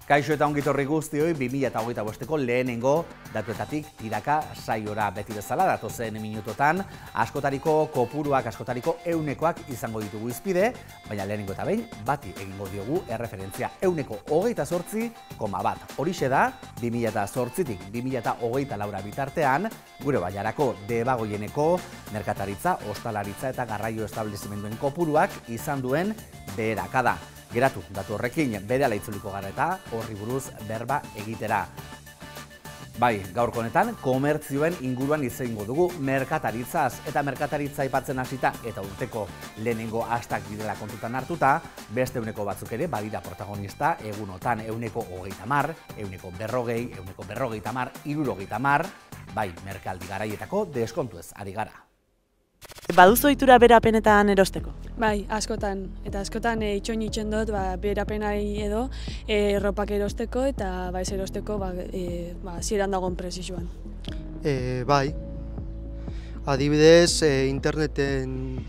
Kaixo eta ongitorri guztioi 2025ko lehenengo datuetatik tiraka saiora beti bezala datozen minutotan askotariko kopuruak, askotariko eunekoak izango ditugu izpide, baina lehenengo eta behin bati egingo diogu erreferentzia euneko 28,1. Horixe da 2008tik 2024 bitartean gure bailarako debagoieneko merkataritza, ostalaritza eta garraio establezimenduen kopuruak izan duen beherakada. Geratu, datu horrekin berehala itzuliko gara eta horri buruz berba egitera. Bai, gaurko honetan, komertzioen inguruan hitz egingo dugu merkataritzaz eta merkataritza aipatzen hasita eta urteko lehenengo hastak direla kontutan hartuta, beste euneko batzuk ere badira protagonista egunotan euneko 30, euneko 40, euneko 50, 60, bai, merkaldi garaietako deskontuez ari gara. Baduzu ohitura berapenetan erosteko? Bai, askotan. Eta askotan itxoin itzen dut berapenai edo erropak erosteko eta ez erosteko zieran dagoen prezisuan. Bai. Adibidez, interneten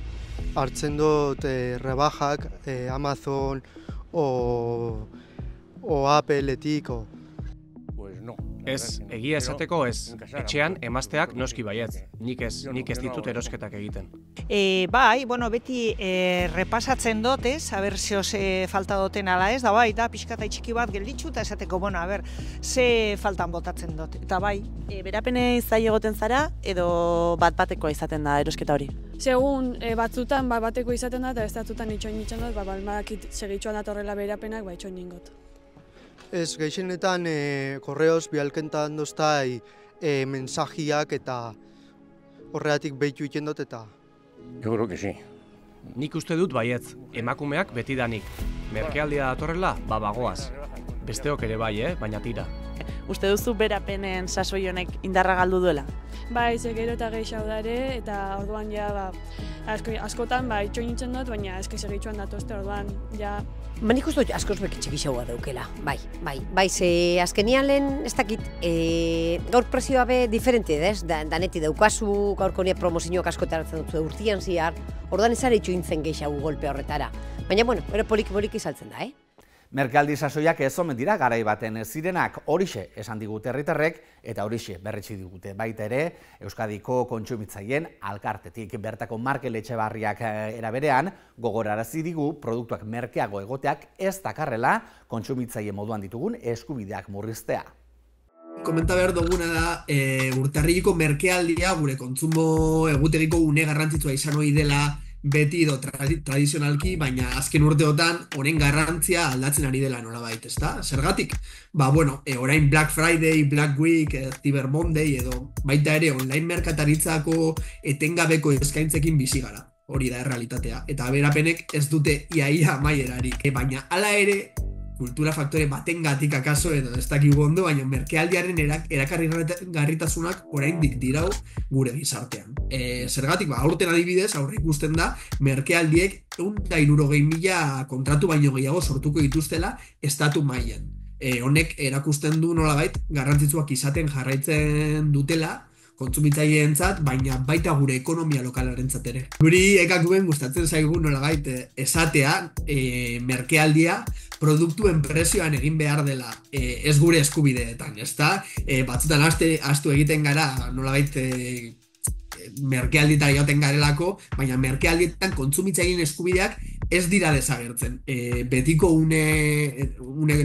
hartzen dut rebajak Amazon o Appleetik. Pues no. Ez, egia esateko ez. Etxean emazteak noski baietz. Nik ez ditut erosketak egiten. Bai, beti repasatzen dut, aber ze falta duten ala ez, da bai, da pixka eta txiki bat gelditzu eta esateko, ze faltan botatzen dut, eta bai. Berapene zai egoten zara edo bat-batekoa izaten da erosketa hori? Segun batzutan bateko izaten da eta ez batzutan itxoin itzen dut, balmadakit segitxoan datorrela berapenak, itxoin ningot. Ez, gehienetan korreoz bialkentan doztai mensajiak eta horregatik behitu iten dut eta... Yo creo que sí. Nik uste dut baietz, emakumeak betidanik. Merkealdia datorrela, bagoaz. Besteok ere bai, baina tira. Uste duzu berapenen sasoi honek indarra galdu duela? Bai, ze gero eta gehiago dare, eta orduan askotan itxoin itzen dut, baina segitxoan datozte orduan Nik uste dut askoz bekitxe gizaua daukela, bai, ze azkenian lehen, ez dakit, gaur prezioa be diferente, ez? Daneti daukazu, gaurko nire promozioak askotaratzen dut urtian ziar, orduan ez ara itxointzen gehiago golpe horretara. Baina, ero poliki izaltzen da, Merkaldi sasoiak ez omen dira garai baten zirenak, horixe esan digute herritarrek eta horixe berretsi digute baita ere Euskadiko kontsumitzaileen alkartetik bertako Markel Etxebarriak eraberean gogorarazi digu produktuak merkeago egoteak ez dakarrela kontsumitzaile moduan ditugun eskubideak murriztea. Komenta behar duguna da, urtarriliko merkealdia gure kontsumo egutegiko une garrantzitsua izan ohi dela beti edo tradizionalki, baina azken urteotan honen garrantzia aldatzen ari dela nolabait, ezta? Zergatik? Orain Black Friday, Black Week, Cyber Monday edo baita ere online merkataritzako etengabeko eskaintzekin bizi gara. Hori da errealitatea. Eta berapenek ez dute iaia amaierarik. Baina hala ere, kultura faktore batengatik akaso edo ez dakigu ondo, baina merkealdiaren erakarrigarritasunak oraindik dirau gure gizartean. Zergatik, aurten adibidez, aurre ikusten da, merkealdiek 160.000 kontratu baino gehiago sortuko dituztela estatu mailan. Honek erakusten du nolabait garrantzitsuak izaten jarraitzen dutela kontsumitzaileentzat, baina baita gure ekonomia lokalarentzat ere. Guri ekakuen gustatzen zaigu nolabait esatea merkealdia produktuen prezioan egin behar dela ez gure eskubideetan, ezta? Batzutan astu egiten gara nolabait merkealdita joaten garelako, baina merkealdietan kontsumitzaileen eskubideak ez dira desagertzen. Betiko une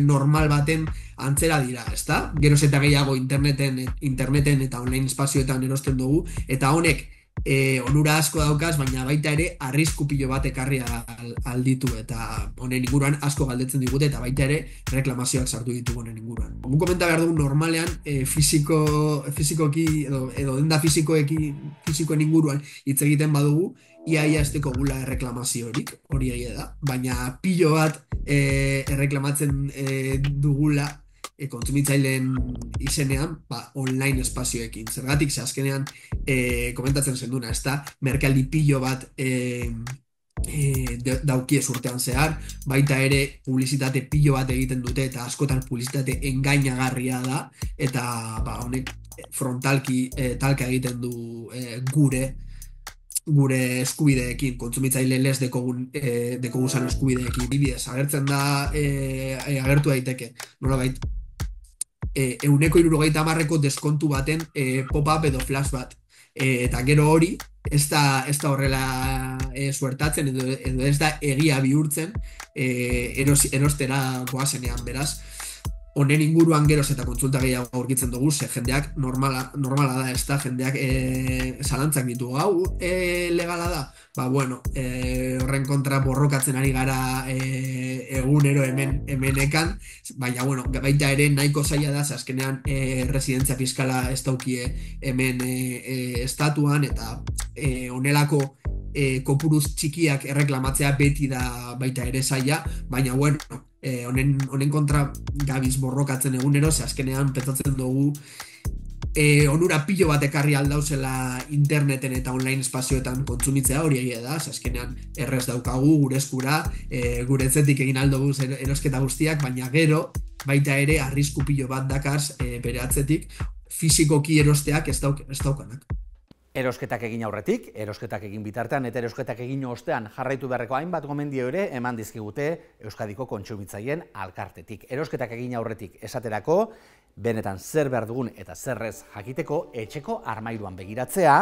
normal baten antzera dira, ezta? Geroz eta gehiago interneten eta online espazioetan erosten dugu, eta honek onura asko daukaz, baina baita ere arrisku pilo bat ekarri alditu eta honen inguruan asko galdetzen digute eta baita ere reklamazioak sartu ditugu honen inguruan. Gu komenta behar dugu normalean fizikoki edo denda fizikoen inguruan hitz egiten badugu, iaia ez deko gula erreklamaziorik, hori egia da, baina pilo bat erreklamatzen dugula kontsumitzaileen izenean online espazioekin. Zergatik, ze azkenean komentatzen zenduna, ez da, merkealdi pilo bat daukiez urtean zehar, baita ere publizitate pilo bat egiten dute eta askotan publizitate engainagarria da eta honek frontalki talka egiten du gure gure eskubideekin, kontsumitzaile lez dekoguzan eskubideekin. Bidez, agertzen da, agertu daiteke, nolabait, 170ko deskontu baten pop-up edo flash bat. Eta gero hori, ez da horrela suertatzen, edo ez da egia bihurtzen erostera goazenean, beraz. Honen inguruan geroz eta kontsulta gehiago aurkitzen dugu, ze jendeak normala da, ez da, jendeak zalantzak ditu, hau legala da? Ba, bueno, horren kontra borrokatzen ari gara egunero hemenekan, baina, bueno, baita ere nahiko zaila da, azkenean residentzia fiskala ez daukie hemen estatuan, eta honelako kopuruz txikiak erreklamatzea beti da baita ere zaila, baina, bueno, honen kontra gabiz borrokatzen egunero, ze azkenean pentsatzen dugu onura pilo bat ekarri aldauzela interneten eta online espazioetan kontsumitzea hori egia da, ze azkenean errez daukagu gure eskura, gure etzetik egin aldugu erosketa guztiak, baina gero baita ere arrisku pilo bat dakars bere atzetik fisikoki erosteak ez daukanak. Erosketak egin aurretik, erosketak egin bitartean eta erosketak egin ostean jarraitu beharreko hainbat gomendio ere eman dizkigute Euskadiko kontsumitzaileen elkartetik. Erosketak egin aurretik esaterako, benetan zer behar dugun eta zerrez jakiteko etxeko armairuan begiratzea,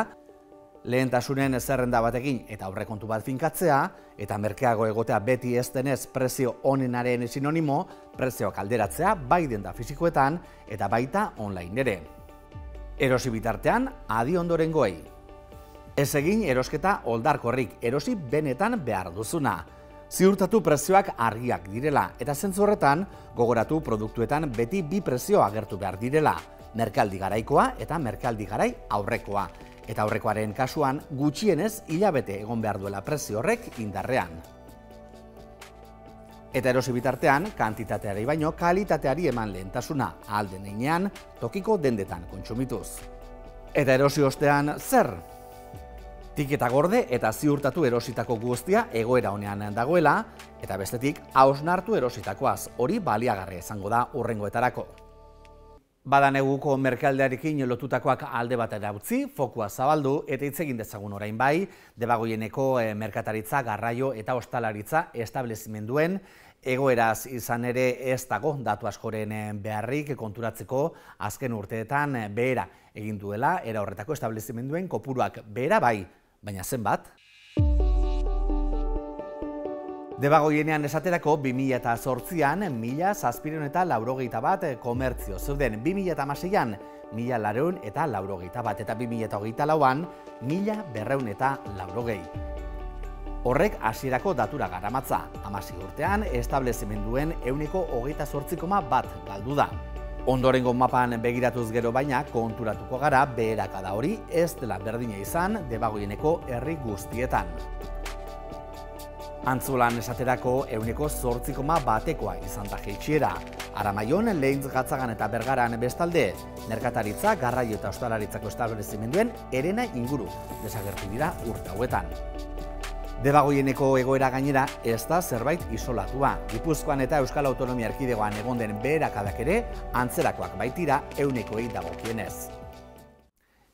lehentasunen zerrenda batekin eta aurrekontu bat finkatzea, eta merkeago egotea beti ez denez prezio onenaren sinonimo, prezioak alderatzea bai denda fisikoetan eta baita online ere. Erosi bitartean, adi ondorengoei. Ez egin erosketa oldarkorrik, erosi benetan behar duzuna. Ziurtatu prezioak argiak direla, eta zentzu horretan, gogoratu produktuetan beti bi prezio agertu behar direla. Merkealdi garaikoa eta merkealdi garai aurrekoa. Eta aurrekoaren kasuan, gutxienez hilabete egon behar duela prezio horrek indarrean. Eta erosi bitartean, kantitateari baino kalitateari eman lehentasuna, ahal den heinean, tokiko dendetan kontsumituz. Eta erosi ostean, zer? Tiketa gorde eta ziurtatu erositako guztia egoera honean dagoela, eta bestetik, hausnartu erositakoaz, hori baliagarria izango da hurrengoetarako. Bada neguko merkealdearekin lotutakoak alde batera utzi, fokua zabaldu eta hitz egin dezagun orain bai, Debagoieneko merkataritza, garraio eta ostalaritza establezimenduen egoeraz izan ere ez dago datu askoren beharrik konturatzeko azken urteetan behera egin duela, era horretako establezimenduen kopuruak behera bai, baina zenbat? Debagoienean esaterako 2008an 1.781 komertzio zeuden, 2006an 1.481 eta 2024an 1.280. Horrek hasierako datura garamatza, 16 urtean establezimenduen 28,1 galdu da. Ondorengo mapan begiratuz gero baina konturatuko gara beherakada hori ez dela berdina izan Debagoieneko herri guztietan. Antzulan esaterako 8,1 izan da jeitsiera. Aramaion, Leintz, Gatzagan eta Bergaran bestalde, merkataritza, garraio eta ostalaritzako establezimenduen herena inguru desagertu dira urte hauetan. Debagoieneko egoera gainera ez da zerbait isolatua. Gipuzkoan eta Euskal Autonomia Erkidegoan egon den beherakadak ere antzerakoak baitira 100koei dagokienez.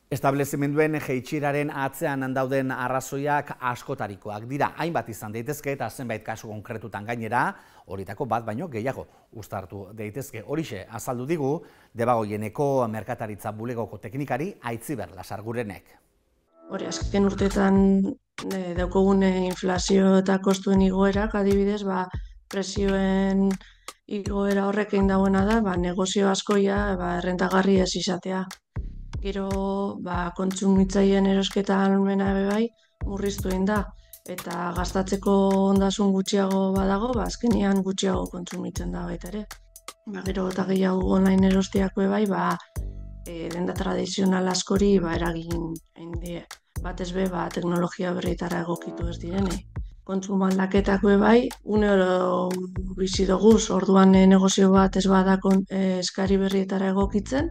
Establezimenduen jeitsieraren atzean dauden arrazoiak askotarikoak dira. Hainbat izan daitezke eta zenbait kasu konkretutan gainera, horietako bat baino gehiago uztartu daitezke. Horixe azaldu digu Debagoieneko merkataritza bulegoko teknikari Aitziber Lasargurenek. Hori, azken urteetan daukogun inflazio eta kostuen igoerak, adibidez, prezioen igoera horrek egin dagoena da, negozio askoia errentagarri ez izatea. Gero, kontsumitzaileen erosketa ahalmena bai murriztu egin da, eta gastatzeko ondasun gutxiago badago, azkenean gutxiago kontsumitzen da baita ere. Gero eta gehiago online erostiako bai, denda tradizional askori eragin die. Batez be, teknologia berrietara egokitu ez direne. Kontsumo aldaketako bai, unero bizi doguz, orduan negozio bat ez bada eskari berrietara egokitzen,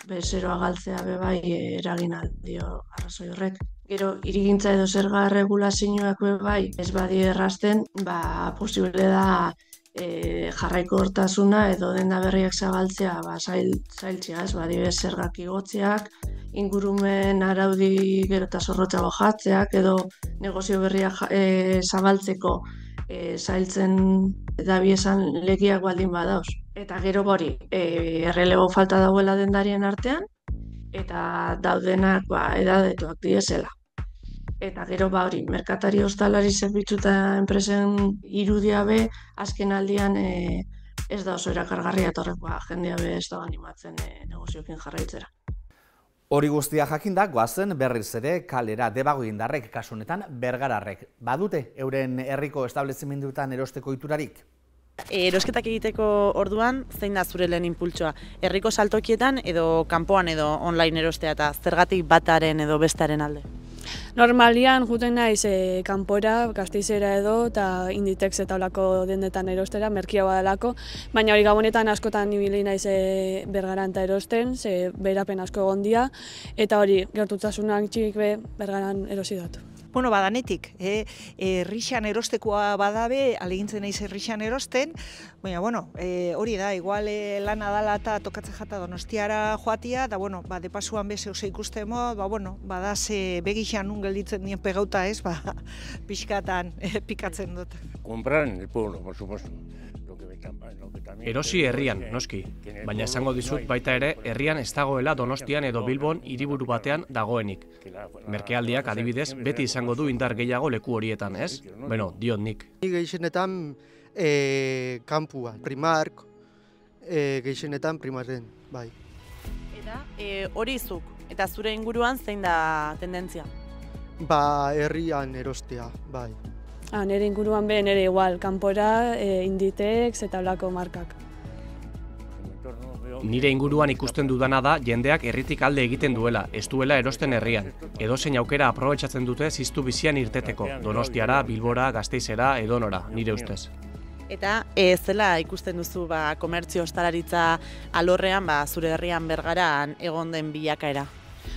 bezeroa galtzea bai eragin aldio arrazoi horrek. Gero, hirigintza edo zerga regulazioak bai ez badi errazten, posible da jarraiko hortasuna edo denda berriak zabaltzea zailtzea, adibidez zergak igotzeak, ingurumen araudi gero eta zorrotzago jartzeak edo negozio berriak zabaltzeko zailtzen dabiesan legiak baldin badauz. Eta gero hori, errelebo falta dauela dendarien artean, eta daudenak edadetuak diesela. Eta gero hori, merkatari ostalari zerbitzu eta enpresen irudia be, azken aldian ez da oso erakargarria etorrek, jendea be ez da animatzen negozioekin jarraitzera. Hori guztia jakinda, goazen berriz ere kalera Debagoindarrek, kasu honetan Bergararrek. Badute euren herriko establezimenduetan erosteko ohiturarik? Erosketak egiteko orduan, zein da zure lehen inpultsoa? Herriko saltokietan edo kanpoan edo online erostea eta zergatik bataren edo bestaren alde? Normalian juten naiz kanpora, Gasteizera edo eta Inditex eta olako dendetan erostera, merkiagoa delako, baina hori gabonetan askotan ibili naiz Bergaran eta erosten, ze berapen asko egon dira, eta hori gertutasunak txik be Bergaran erosi dut. Bueno, badanetik, herrixan erostekoa badabe, alegintzen naiz herrixan erosten, baina, bueno, hori da, igual lana dala eta tokatzen jata Donostiara joatia, da, bueno, de pasuan beze ose ikustemo, bueno, badaz begixan nun gelditzen nien pegauta ez, pixkatan pikatzen dut. Comprar en el pueblo, por supuesto. Erosi herrian, noski, baina esango dizut baita ere herrian ez dagoela Donostian edo Bilbon hiriburu batean dagoenik. Merkealdiak adibidez beti izango du indar gehiago leku horietan, ez? Bueno, diot nik. Gehienetan kanpuan, Primark, gehienetan Primarren, bai. Eta hori zuk, eta zure inguruan zein da tendentzia? Herrian erostea, bai. Nire inguruan be, nire igual, kanpora, Inditex eta olako markak. Nire inguruan ikusten dudana da jendeak herritik alde egiten duela, ez duela erosten herrian. Edozein aukera aprobetxatzen dute ziztu bizian irteteko, Donostiara, Bilbora, Gasteizera, edonora, nire ustez. Eta zela ikusten duzu komertzio ostalaritza alorrean zure herrian Bergaran egon den bilakaera?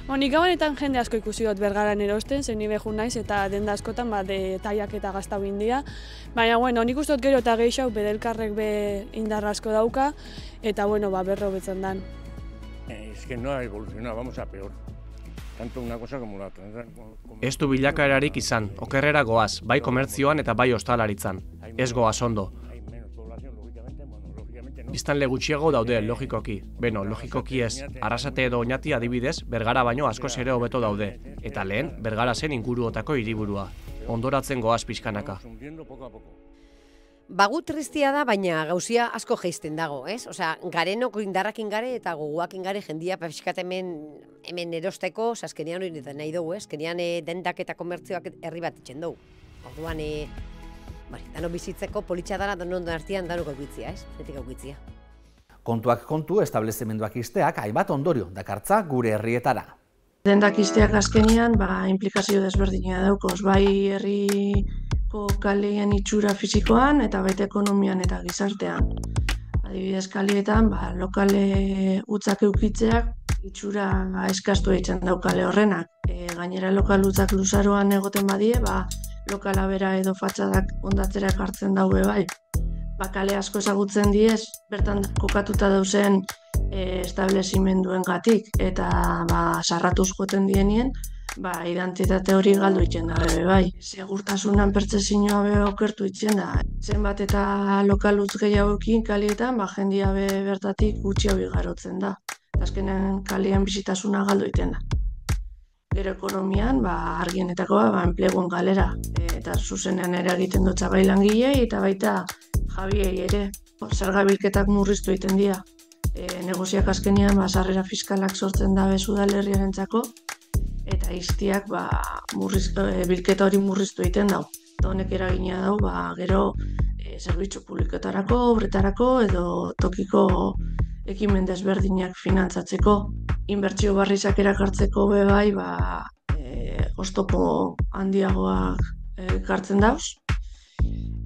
Nik gabonetan jende asko ikusi dut Bergaran erosten, zen nire behun naiz eta denda askotan detaiak eta gaztau india. Baina, nik uste dut gero eta gehiago bedelkarrek be indarra asko dauka eta, berro betzen dan. Es que no ha evolucionado, vamos a peor. Tanto una cosa como la otra. Ez du bilakaerarik izan, okerrera goaz, bai komertzioan eta bai ostalaritzan. Ez goaz ondo. Biztanle gutxiago daude, logikoki. Beno, logikoki ez. Arrasate edo Oñati adibidez, Bergara baino askoz ere hobeto daude. Eta lehen, Bergara zen inguruotako hiriburua. Ondoratzen goaz pixkanaka. Bagu tristia da, baina gauzia asko jeizten dago, ez? Osea, garenok indarrakin gare eta goguakin gare jendia pixkat hemen erosteko, azkenean hori nahi dugu, ez? Azkenean dendak eta komertzioak herri bat itxen dugu. Orduan, dano bizitzeko politxa dara danon artean danok aukitzia, ez? Netik aukitzia. Kontuak kontu, establezimenduak isteak hainbat ondorio dakartza gure herrietara. Dendak isteak azkenean, implikazio desberdina daukoz, bai herriko kalean itxura fisikoan eta baita ekonomian eta gizartean. Adibidez kalietan, lokale utzak eukitzeak itxura eskastu egiten daukale horrenak. Gainera lokal utzak luzaroan egoten badie, lokala bera edo fatxadak ondatzera hartzen daue bai. Kale asko ezagutzen diez, bertan kokatuta dauzen establezimenduen gatik, eta sarratuz joten dienien, identitate hori galdu itzen da bebe bai. Segurtasunan pertsezioa be okertu itzen da. Zenbat eta lokal utz gehiagokin kalietan, jendia be bertatik gutxi hau igarotzen da. Azkenean kalean bizitasuna galdu iten da. Gero ekonomian, argienetakoa, enpleguen galera. Eta zuzenean ere egiten dutza bai langilei eta baita jabiei ere. Zerga bilketak murriztu egiten dira. Negoziak azkenean, sarrera fiskalak sortzen da udalerriarentzako eta iztiak bilketa hori murriztu egiten dau. Eta honek eragina dau, gero zerbitzu publikoetarako, obretarako edo tokiko ekimen desberdinak finantzatzeko. Inbertsio barrizak erakartzeko be bai, oztopo handiagoak ekartzen dauz.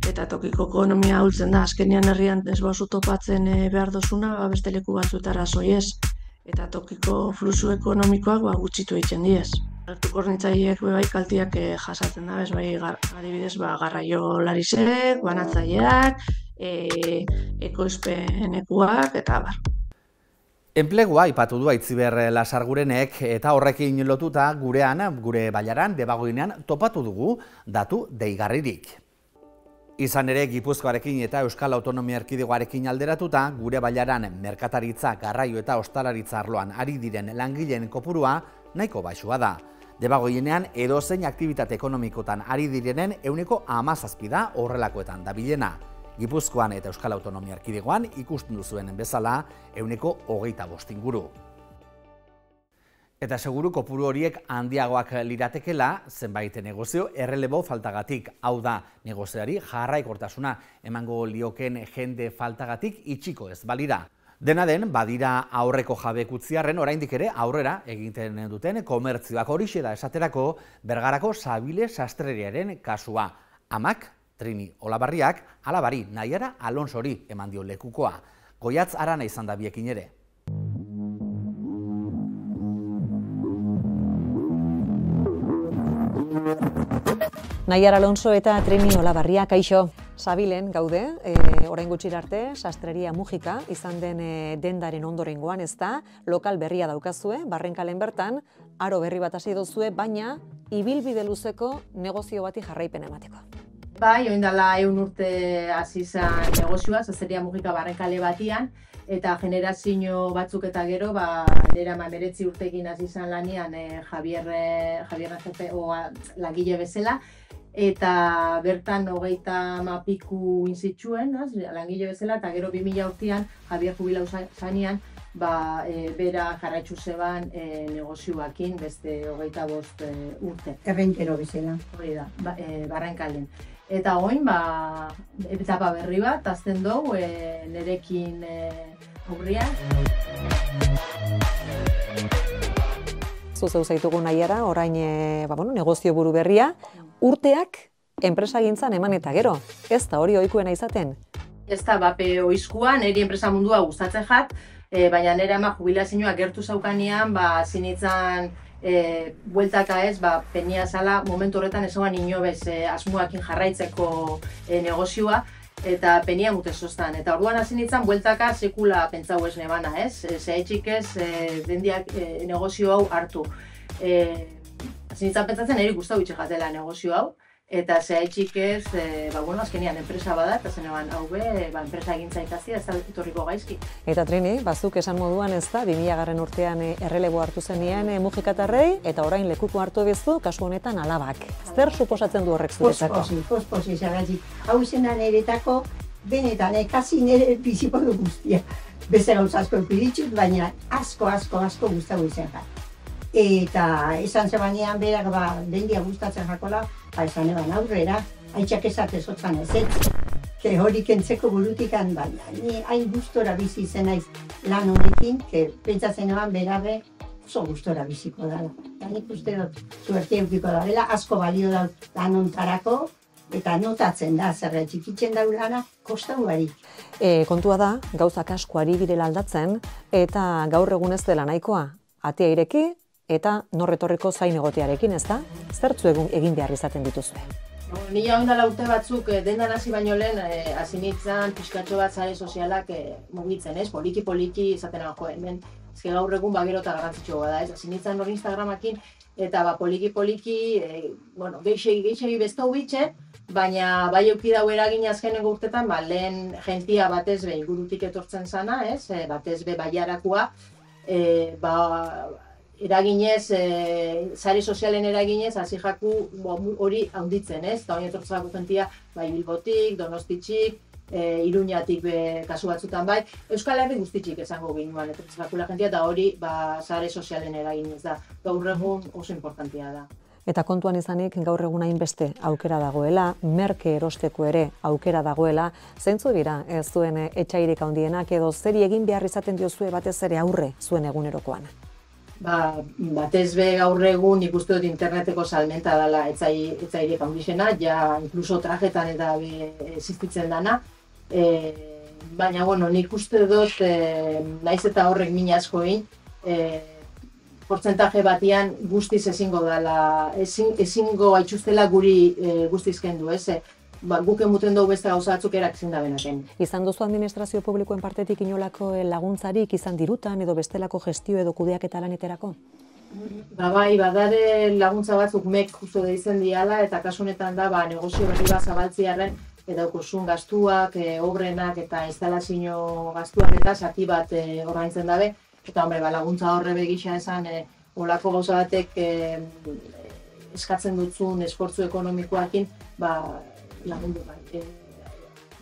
Eta tokiko ekonomia ahultzen da, azkenean herrian ez bauzu topatzen behar dozuna, beste leku batzuetara zoiez. Eta tokiko fluxu ekonomikoak gutxitu egiten diez. Hornitzaileek be bai kaltiak jasatzen da, adibidez garraio larizek, banatzaileak, ekoizpenekuak eta bar. Enplegua aipatu du Aitziber Lasargurenek eta horrekin lotuta gure bailaran, Debagoienean topatu dugu datu deigarririk. Izan ere, Gipuzkoarekin eta Euskal Autonomia Erkidegoarekin alderatuta, gure bailaran merkataritza, garraio eta ostalaritza arloan ari diren langileen kopurua nahiko baxua da. Debagoienean edozein aktibitate ekonomikotan ari direnen 17% da horrelakoetan dabilena. Gipuzkoan eta Euskal Autonomia Erkidegoan ikusten duzuen bezala 25% inguru. Eta seguru kopuru horiek handiagoak liratekela, zenbait negozio errelebo faltagatik, hau da negozioari jarraikortasuna emango lioken jende faltagatik itxiko ez balira. Dena den, badira aurreko jabek utziarren oraindik ere aurrera egiten duten komertzioak, horixe da esaterako Bergarako Sabile Sastreriaren kasua. Amak, Trini Olabarriak, alabari Naiara Alonsori eman dio lekukoa. Goiatz Arana izan da biekin ere. Naiara Alonso eta Trini Olabarria, kaixo. Sabilen gaude, orain gutxira arte, Sastreria Mujika izan den dendaren ondorengoan, ez da, lokal berria daukazue, Barrenkalen bertan, aro berri bat hasi duzue, baina ibilbide luzeko negozio bati jarraipen emateko. Bai, oindala 100 urte hasi izan negozioa, Sastreria Mujika Barrenkale batian, eta generazio batzuk eta gero, nera 19 urtekin hasi izan lanean Javier langile bezala, eta bertan 30 piku inzitxuen, langile bezala, eta gero 2000 urtean Javier jubilau zanean, bera jarraitzu zeban negozioakin beste 25 urte. Errentero bezala. Hori da, Barrenkalen. Eta oin, etapa berri bat, azten dugu, nerekin aurrian. Zuzeu zaitugu Naiara, orain negozio buru berria, urteak enpresagintzan eman eta gero, ez da hori ohikoena izaten? Ez da, bape oizkua, niri enpresa mundua gustatzen jat, baina nire ama jubilazioa gertu zaukanean, zinitzan bueltaka ez, penia zala, momentu horretan ezaguan inobez asmoakin jarraitzeko negozioa, eta penia mute zoztan. Eta orduan hasi nintzen, bueltaka sekula pentsau ez nebana, ez? Zehaitxik ez, dendiak negozio hau hartu. Hasi nintzen pentsatzen, eri guztau itxe jatela negozio hau, eta zehaitxik ez, azkenian enpresa bada, eta zen eban, hau enpresa egintza ikazia, ez da etorriko gaizki. Eta Trini, bazuk esan moduan ez da, 2000 urtean errelebo hartu zenien Mujikatarrei, eta orain lekuko hartu bezu, kasu honetan alabak. Zer suposatzen du horrek zuretako? Posposi, zagatik. Hau izena niretako, benetan, kasi nire bizipodu guztia. Beste gauz asko epiditxut, baina asko guztago izan jat. Eta esan zebanean berak dendia gustatzen jakola, esan eban aurrera, haitxak esatez otzan ezetz. Hori kentzeko burutikan, baina ni hain gustora bizi izen naiz lan honekin, pentsatzen eban berabe oso gustora biziko dela. Eta nik uste dut suerte eukiko da, bela asko balio da lan ontarako, eta notatzen da, zerra txikitzen dau lana, kostau barik. Kontua da, gauzak asko ari direla aldatzen, eta gaur egun ez dela nahikoa, atea ireki, eta norretorriko zain egotearekin, ez da? Zertzu egin behar izaten dituzue? Nila ondala urte batzuk dendan hasi baino lehen, hasi nintzen pixkatxo bat sare sozialak mugitzen, ez? Poliki izaten nago hemen. Ez gaur egun gero eta garrantzitsu bada, ez? Hasi nintzen hori Instagramakin, eta poliki, geixegi bestau bitxe, baina bai euki dau eragin azkenengo urtetan, lehen jentia batez be ingurutik etortzen zana, ez? Batez be baiarakoa, eraginez, sare sozialen eraginez, hasi jaku hori handitzen, ez? Eta hori etortzako jentia, Bilbotik, Donostitxik, Iruñatik kasu batzutan bai, Euskal Herri guztitxik esango ginuan etortzakula jentia, eta hori sare sozialen eraginez da. Gaur egun oso importantia da. Eta kontuan izanik gaur egun hainbeste aukera dagoela, merke erosteko ere aukera dagoela, zeintzu dira zuen etxairik handienak edo zeri egin behar izaten diozue batez ere aurre zuen egunerokoan? Batez be gaur egun ikuste dut interneteko salmenta dela etzairik handixena, ja inkluso trajetan eta existitzen dana. Baina, nik uste dut, naiz eta horrek min asko egin, portzentaje batian guztiz ezingo dela, ezingo haitxustela guri guztiz kendu, ez? guk emuten dugu beste gauza batzuk erak ezin da benaten. Izan duzu administrazio publikoen partetik inolako laguntzarik izan dirutan edo bestelako gestio edo kudeaketa laneterako? Bai, badare laguntza batzuk mek justo deitzen diala, eta kasu honetan da, negozio berri bat zabaltziarren, eta okusun gastuak, obrenak eta instalazio gastuak eta zati bat ordaintzen dabe, eta laguntza horre begisa esan, olako gauza batek eskatzen dutzun esfortzu ekonomikoakin, lagundu bai,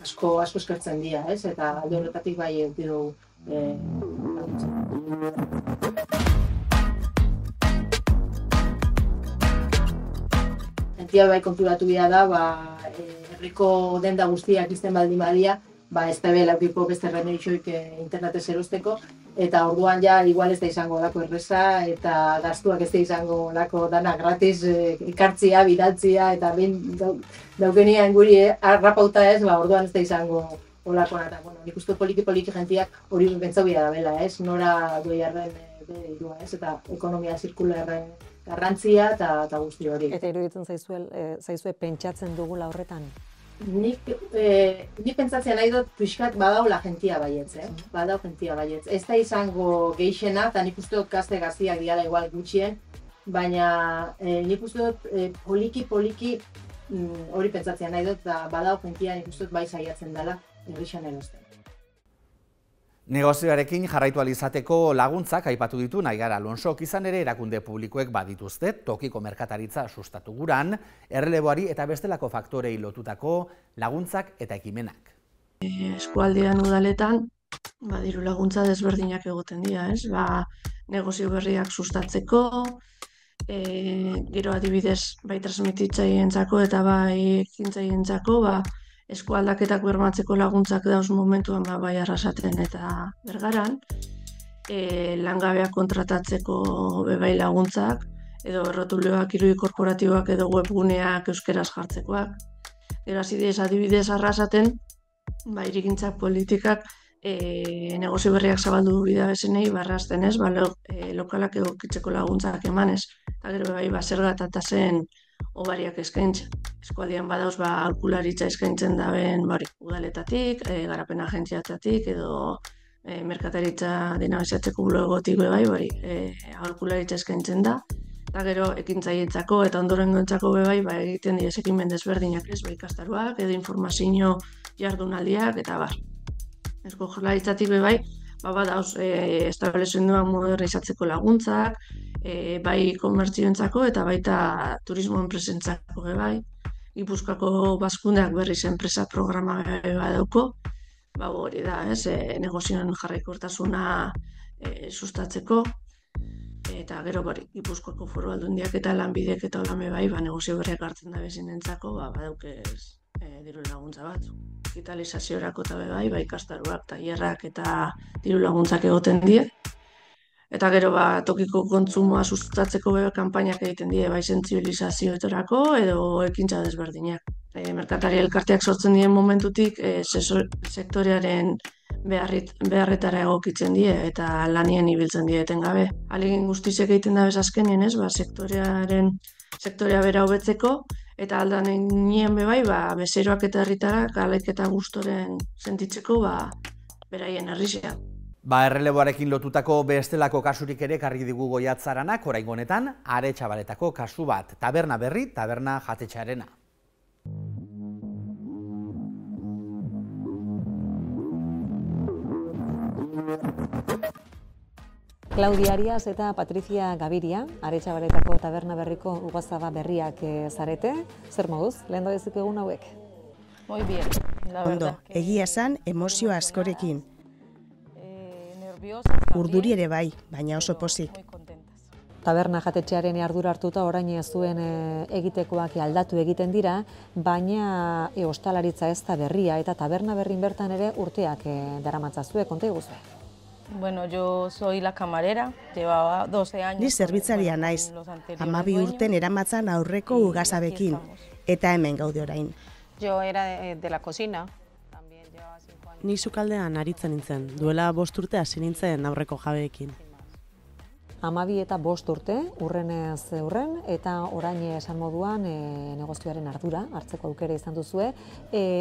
asko eskertzen dira, ez? Eta alde horretatik bai eukiro laguntza. Entia bai konturatu bida da, herriko denda guztiak izten baldin badia, ez da laukiko beste remedioik internetez erosteko, eta orduan ja igual ez da izango lako erreza, eta gastuak ez da izango lako dana gratis ikartzia, bidaltzia, eta daukenian guri arrapauta ez, orduan ez da izango olako nata. Nik uste poliki jentiak hori bentzau bida da bela, ez? Nora goiarren bedua, ez? Eta ekonomia zirkularren garrantzia eta guzti hori. Eta iruditzen zaizue pentsatzen dugula horretan? Nik pentsatzen nahi dut pixkat badaula jentia baietz, badau jentia baietz. Ez da izango geixena, eta nik uste dut gazte gaztiak diala igual gutxien, baina nik uste dut poliki hori pentsatzen nahi dut, eta badau jentia nik uste dut bai saiatzen dela errixan erosten. Negozioarekin jarraitu alizateko laguntzak aipatu ditu Naiara Alonsok, izan ere erakunde publikoek badituzte tokiko merkataritza sustatu guran, erreleboari eta bestelako faktorei lotutako laguntzak eta ekimenak. Eskualdean udaletan, diru laguntza desberdinak egoten dira, ez? Negozio berriak sustatzeko, gero adibidez bai transmititzaientzako eta bai ekintzaientzako, eskualdaketak bermatzeko laguntzak dauz momentuan bai Arrasaten eta Bergaran, langabeak kontratatzeko bai laguntzak, edo errotuleoak, irudi korporatiboak edo webguneak euskeraz jartzekoak. Gero adibidez Arrasaten, hirigintzak politikak negozio berriak zabaldu bidea bezenei barrazten ez, lokalak egokitzeko laguntzak emanez. Eta gero bai zerga eta tasen obariak eskaintzen. Eskualdean badauz aholkularitza eskaintzen daben udaletatik, garapen agentziatatik edo merkataritza dinabizatzeko blogotik aholkularitza eskaintzen da. Eta gero ekintzaientzako eta ondorengoentzako egiten dira ekimen desberdinak ez, ikastaroak edo informazio jardunaldiak eta bar. Eusko Jaurlaritzatik badauz establezimenduak modernizatzeko laguntzak, bai komertzioentzako eta baita turismo enpresentzako Gipuzkoako Bazkundeak berriz enpresa programa badauko, hori da, negozioen jarraikortasuna sustatzeko, eta gero Gipuzkoako Foru Aldundiak eta Lanbidek eta olame negozio berriak hartzen da bezinentzako, badauke diru laguntza batzuk. Digitalizaziorako eta bai ikastaroak, tailerrak eta diru laguntzak egoten die. Eta gero tokiko kontsumoa sustatzeko kanpainak egiten die, bai sentsibilizazioetarako edo ekintza desberdinak. Merkatari elkarteak sortzen dien momentutik sektorearen beharretara egokitzen die eta lanien ibiltzen die etengabe. Ahalegin guztiek egiten da azkenien ez, sektorea bera hobetzeko eta aldan nien bezeroak eta herritarak alaik eta gustoren sentitzeko beraien herrizea. Erreleboarekin lotutako bestelako kasurik ere karri digu Goiatzaranak, oraingo honetan Aretxabaletako kasu bat, taberna berri, taberna jatetxearena. Claudia Arias eta Patricia Gaviria, Aretxabaletako taberna berriko ugazaba berriak zarete. Zer moduz, lehen doezik egun hauek? Muy bien, la verdad. Ondo, egia esan emozio askorekin. Urduri ere bai, baina oso pozik. Taberna jatetxearen ardura hartuta orain zuen egitekoak aldatu egiten dira, baina ostalaritza ez da berria eta taberna berrin bertan ere urteak daramatzazue, konta iguzue. Bueno, yo soy la camarera, llevaba 12 años. Ni zerbitzaria naiz, 12 urten eramatzan aurreko ugazabekin, eta hemen gaude orain. Yo era de la cocina. Ni sukaldean aritzen nintzen, duela 5 urte hasi nintzen aurreko jabeekin. 12 eta 5 urte, urrenez urren, eta orain esan moduan negozioaren ardura hartzeko aukera izan duzue.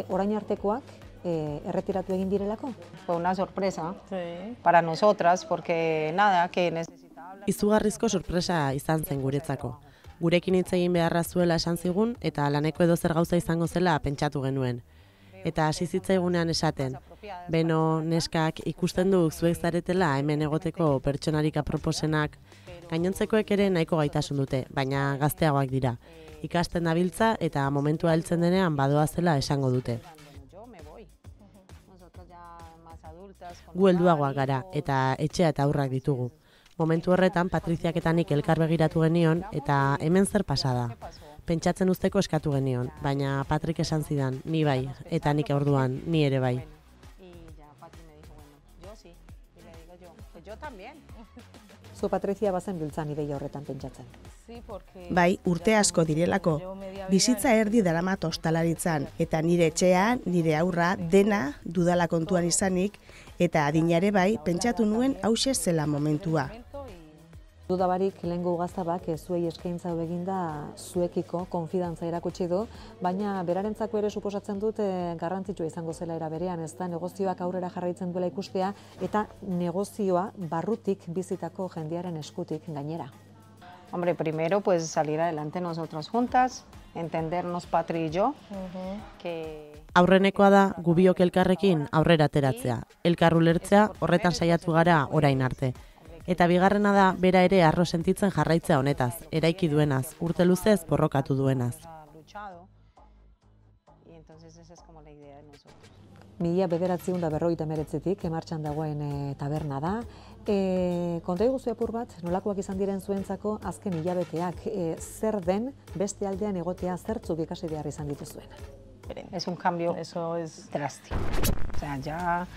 Orain artekoak erretiratu egin direlako? Fue una sorpresa para nosotras, porque nada, que necesitaba... Izugarrizko sorpresa izan zen guretzako. Gurekin hitz egin beharra zuela esan zigun eta laneko edozer gauza izango zela pentsatu genuen. Eta hasi zitzaigunean esaten, beno neskak ikusten duk zuek zaretela hemen egoteko pertsonarik aproposenak, gainontzekoek ere nahiko gaitasun dute, baina gazteagoak dira. Ikasten dabiltza eta momentua heltzen denean badoa zela esango dute. Gu helduagoak gara eta etxea eta aurrak ditugu. Momentu horretan Patriziak eta nik elkar begiratu genion eta hemen zer pasada. Pentsatzen usteko eskatu genion, baina Patrik esan zidan, ni bai, eta nik orduan, ni ere bai. Zu Patrizia bazen biltzan ideia horretan pentsatzen. Bai, urte asko direlako. Bizitza erdi daramat ostalaritzan, eta nire etxea, nire aurra, dena dudala kontuan izanik, eta adinare bai, pentsatu nuen hauxe zela momentua. Dudabarik lehengo ugaztabak zuei eskaintza eginda zuekiko konfidantza erakutsi du, baina berarentzako ere suposatzen dut garrantzitsua izango zela era berean, ez da negozioak aurrera jarraitzen duela ikustea eta negozioa barrutik bizitako jendearen eskutik gainera. Hombre, primero pues salir adelante nosotras juntas, entendernos Patri y yo, que... Aurrenekoa da gubiok elkarrekin aurrera ateratzea, elkar ulertzea horretan saiatu gara orain arte. Eta bigarrena da bera ere harro sentitzen jarraitzea honetaz, eraiki duenaz, urte luzez borrokatu duenaz. 1959tik emartxan dagoen taberna da. Konta iguzu apur bat, nolakoak izan diren zuentzako azken hilabeteak, zer den beste aldean egotea zertzuk ikasi behar izan dituzuen? Es un cambio, eso es drástico. O sea, ya...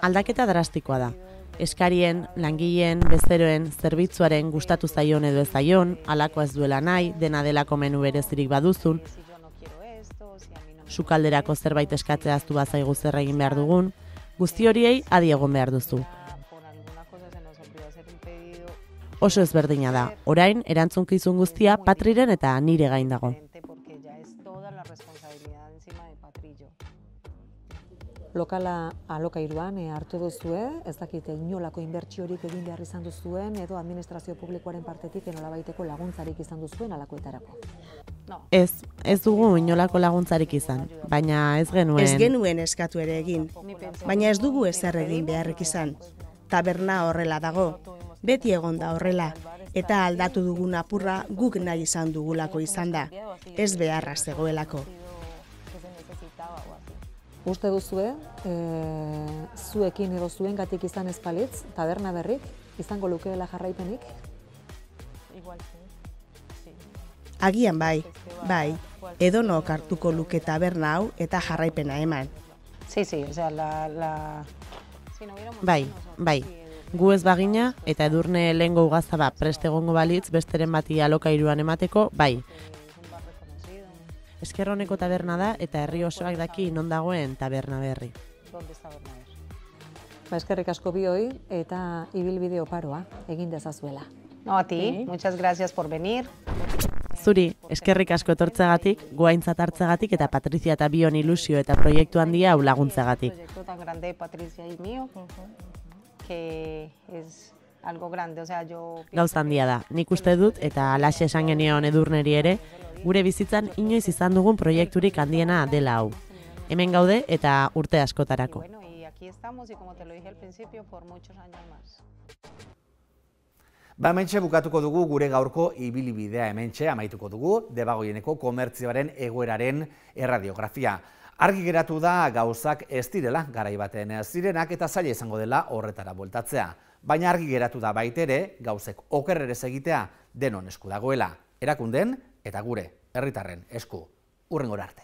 Aldaketa drastikoa da. Eskarien, langileen, bezeroen, zerbitzuaren gustatu zaion edo ez zaion, alakoa ez duela nahi, dena delako menu berezirik baduzun, sukalderako zerbait eskatzea aztu bazaigu zer egin behar dugun, guzti horiei adi egon behar duzu. Oso ezberdina da, orain erantzunkizun guztia Patriren eta nire gain dago. Lokala alokairuan hartu duzue, ez dakite inolako inbertsiorik egin behar izan duzuen, edo administrazio publikoaren partetik nolabaiteko laguntzarik izan duzuen alakoetarako. Ez dugu inolako laguntzarik izan, baina ez genuen... Ez genuen eskatu ere egin, baina ez dugu ezer egin beharrik izan. Taberna horrela dago, beti egon da horrela, eta aldatu dugun apurra guk nahi izan dugulako izan da, ez beharra zegoelako. Uste duzue, zuekin edo zuengatik izan ez balitz, taberna berrik, izango lukeela jarraipenik? Agian bai, edonok hartuko luke taberna hau eta jarraipena eman. Sí, o sea, Bai, gu ez bagina eta edurne lehengo ugazaba preste egongo balitz besteren bati alokairuan emateko, bai. Eskerroneko taberna da eta herri osoak daki non dagoen taberna berri. Eskerrik asko bioi eta ibilbide oparoa egin dezazuela. No, a ti, muchas gracias por venir. Zuri, eskerrik asko etortzegatik, goaintzat hartzegatik eta Patrizia eta bion ilusio eta proiektu handia hau laguntzegatik. Proyecto tan grande de Patricia y mío, que es algo grande, o sea, yo... Gauza handia da, nik uste dut eta alaxe esan genion edurneri ere, gure bizitzan inoiz izan dugun proiekturik handiena dela hau. Hemen gaude eta urte askotarako. Hementxe bukatuko dugu gure gaurko ibilibidea, hementxe amaituko dugu Debagoieneko komertzioaren egoeraren erradiografia. Argi geratu da gauzak ez direla garai baten zirenak eta zaila izango dela horretara bueltatzea. Baina argi geratu da baitere gauzek okerrerez egitea denon esku dagoela. Erakundeen eta gure herritarren esku. Hurrengora arte.